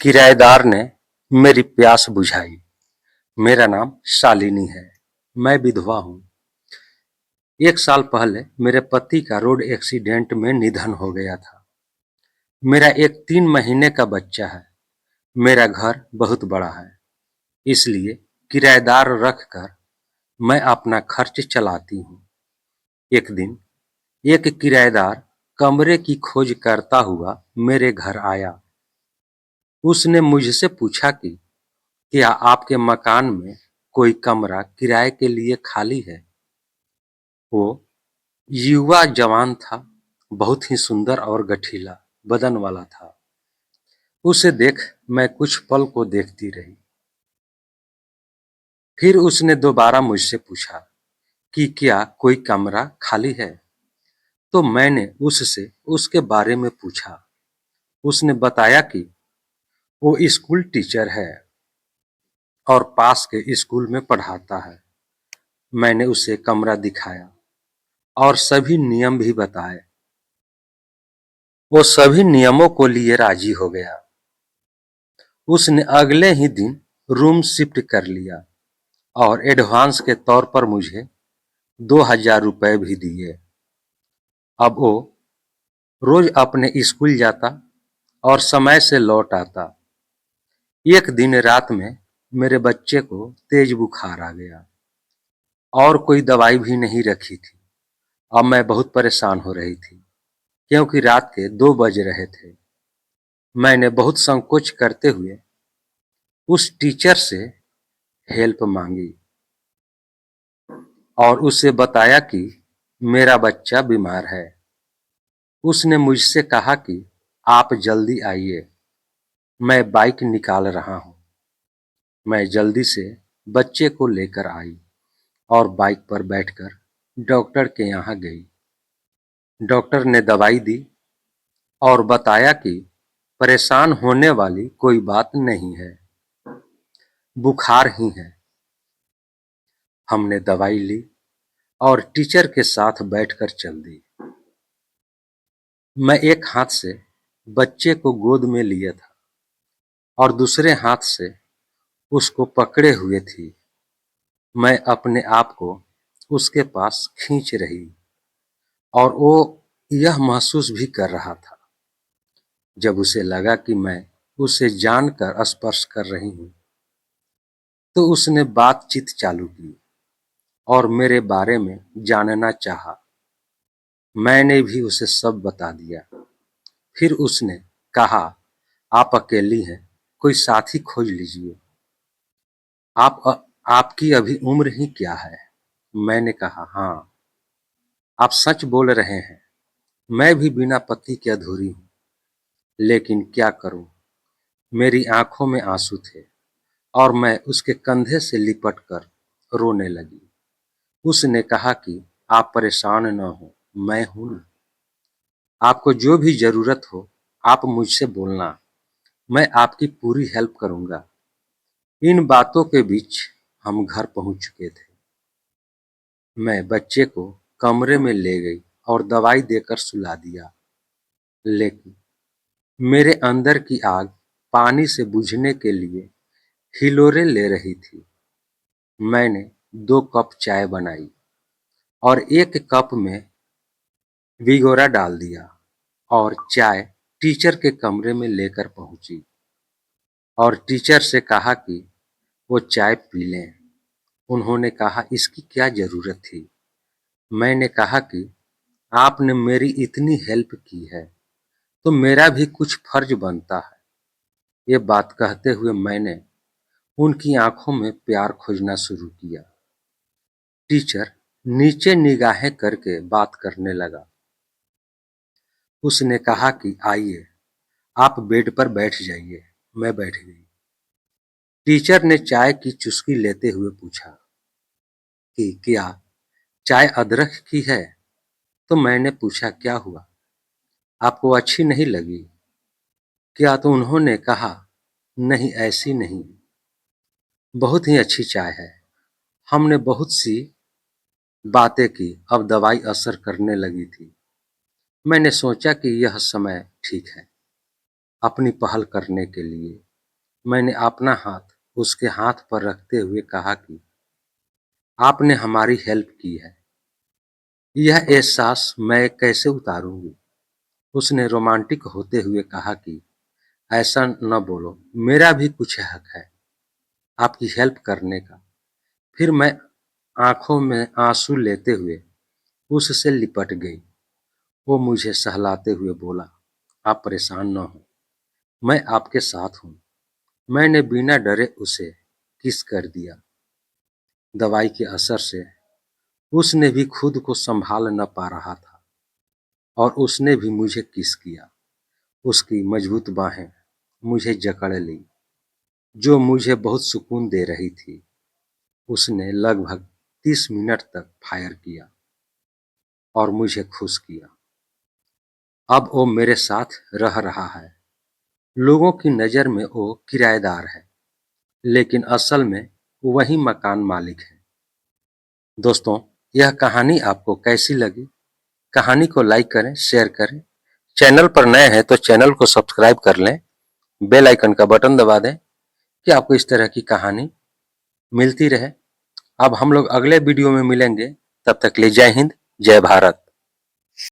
किराएदार ने मेरी प्यास बुझाई। मेरा नाम शालिनी है। मैं विधवा हूँ। 1 साल पहले मेरे पति का रोड एक्सीडेंट में निधन हो गया था। मेरा एक 3 महीने का बच्चा है। मेरा घर बहुत बड़ा है, इसलिए किराएदार रखकर मैं अपना खर्च चलाती हूँ। एक दिन एक किराएदार कमरे की खोज करता हुआ मेरे घर आया। उसने मुझसे पूछा कि क्या आपके मकान में कोई कमरा किराए के लिए खाली है? वो युवा जवान था, बहुत ही सुंदर और गठीला बदन वाला था। उसे देख मैं कुछ पल को देखती रही। फिर उसने दोबारा मुझसे पूछा कि क्या कोई कमरा खाली है? तो मैंने उससे उसके बारे में पूछा। उसने बताया कि वो स्कूल टीचर है और पास के स्कूल में पढ़ाता है। मैंने उसे कमरा दिखाया और सभी नियम भी बताए। वो सभी नियमों को लिए राजी हो गया। उसने अगले ही दिन रूम शिफ्ट कर लिया और एडवांस के तौर पर मुझे 2,000 रुपए भी दिए। अब वो रोज अपने स्कूल जाता और समय से लौट आता। एक दिन रात में मेरे बच्चे को तेज बुखार आ गया और कोई दवाई भी नहीं रखी थी। अब मैं बहुत परेशान हो रही थी क्योंकि रात के 2 बज रहे थे। मैंने बहुत संकोच करते हुए उस टीचर से हेल्प मांगी और उसे बताया कि मेरा बच्चा बीमार है। उसने मुझसे कहा कि आप जल्दी आइए, मैं बाइक निकाल रहा हूँ। मैं जल्दी से बच्चे को लेकर आई और बाइक पर बैठकर डॉक्टर के यहाँ गई। डॉक्टर ने दवाई दी और बताया कि परेशान होने वाली कोई बात नहीं है, बुखार ही है। हमने दवाई ली और टीचर के साथ बैठकर चल दी। मैं एक हाथ से बच्चे को गोद में लिए था और दूसरे हाथ से उसको पकड़े हुए थी। मैं अपने आप को उसके पास खींच रही और वो यह महसूस भी कर रहा था। जब उसे लगा कि मैं उसे जानकर स्पर्श कर रही हूँ, तो उसने बातचीत चालू की और मेरे बारे में जानना चाहा। मैंने भी उसे सब बता दिया। फिर उसने कहा, आप अकेली हैं, कोई साथी खोज लीजिए। आपकी अभी उम्र ही क्या है? मैंने कहा, हाँ, आप सच बोल रहे हैं। मैं भी बिना पति के अधूरी हूँ, लेकिन क्या करूँ? मेरी आंखों में आंसू थे और मैं उसके कंधे से लिपट कर रोने लगी। उसने कहा कि आप परेशान न हो, मैं हूं ना। आपको जो भी जरूरत हो आप मुझसे बोलना, मैं आपकी पूरी हेल्प करूंगा। इन बातों के बीच हम घर पहुंच चुके थे। मैं बच्चे को कमरे में ले गई और दवाई देकर सुला दिया, लेकिन मेरे अंदर की आग पानी से बुझने के लिए हिलोरे ले रही थी। मैंने 2 कप चाय बनाई और 1 कप में भिगोरा डाल दिया और चाय टीचर के कमरे में लेकर पहुंची और टीचर से कहा कि वो चाय पी लें। उन्होंने कहा, इसकी क्या जरूरत थी? मैंने कहा कि आपने मेरी इतनी हेल्प की है तो मेरा भी कुछ फर्ज बनता है। ये बात कहते हुए मैंने उनकी आंखों में प्यार खोजना शुरू किया। टीचर नीचे निगाहें करके बात करने लगा। उसने कहा कि आइए, आप बेड पर बैठ जाइए। मैं बैठ गई। टीचर ने चाय की चुस्की लेते हुए पूछा कि क्या चाय अदरक की है? तो मैंने पूछा, क्या हुआ, आपको अच्छी नहीं लगी क्या? तो उन्होंने कहा, नहीं, ऐसी नहीं, बहुत ही अच्छी चाय है। हमने बहुत सी बातें की, अब दवाई असर करने लगी थी। मैंने सोचा कि यह समय ठीक है अपनी पहल करने के लिए। मैंने अपना हाथ उसके हाथ पर रखते हुए कहा कि आपने हमारी हेल्प की है, यह एहसास मैं कैसे उतारूंगी। उसने रोमांटिक होते हुए कहा कि ऐसा न बोलो, मेरा भी कुछ हक है आपकी हेल्प करने का। फिर मैं आंखों में आंसू लेते हुए उससे लिपट गई। वो मुझे सहलाते हुए बोला, आप परेशान न हो, मैं आपके साथ हूँ। मैंने बिना डरे उसे किस कर दिया। दवाई के असर से उसने भी खुद को संभाल न पा रहा था और उसने भी मुझे किस किया। उसकी मजबूत बाहें मुझे जकड़ ली, जो मुझे बहुत सुकून दे रही थी। उसने लगभग 30 मिनट तक फायर किया और मुझे खुश किया। अब वो मेरे साथ रह रहा है। लोगों की नज़र में वो किराएदार है, लेकिन असल में वही मकान मालिक है। दोस्तों, यह कहानी आपको कैसी लगी? कहानी को लाइक करें, शेयर करें। चैनल पर नए हैं तो चैनल को सब्सक्राइब कर लें। बेल आइकन का बटन दबा दें कि आपको इस तरह की कहानी मिलती रहे। अब हम लोग अगले वीडियो में मिलेंगे। तब तक के लिए जय हिंद, जय भारत।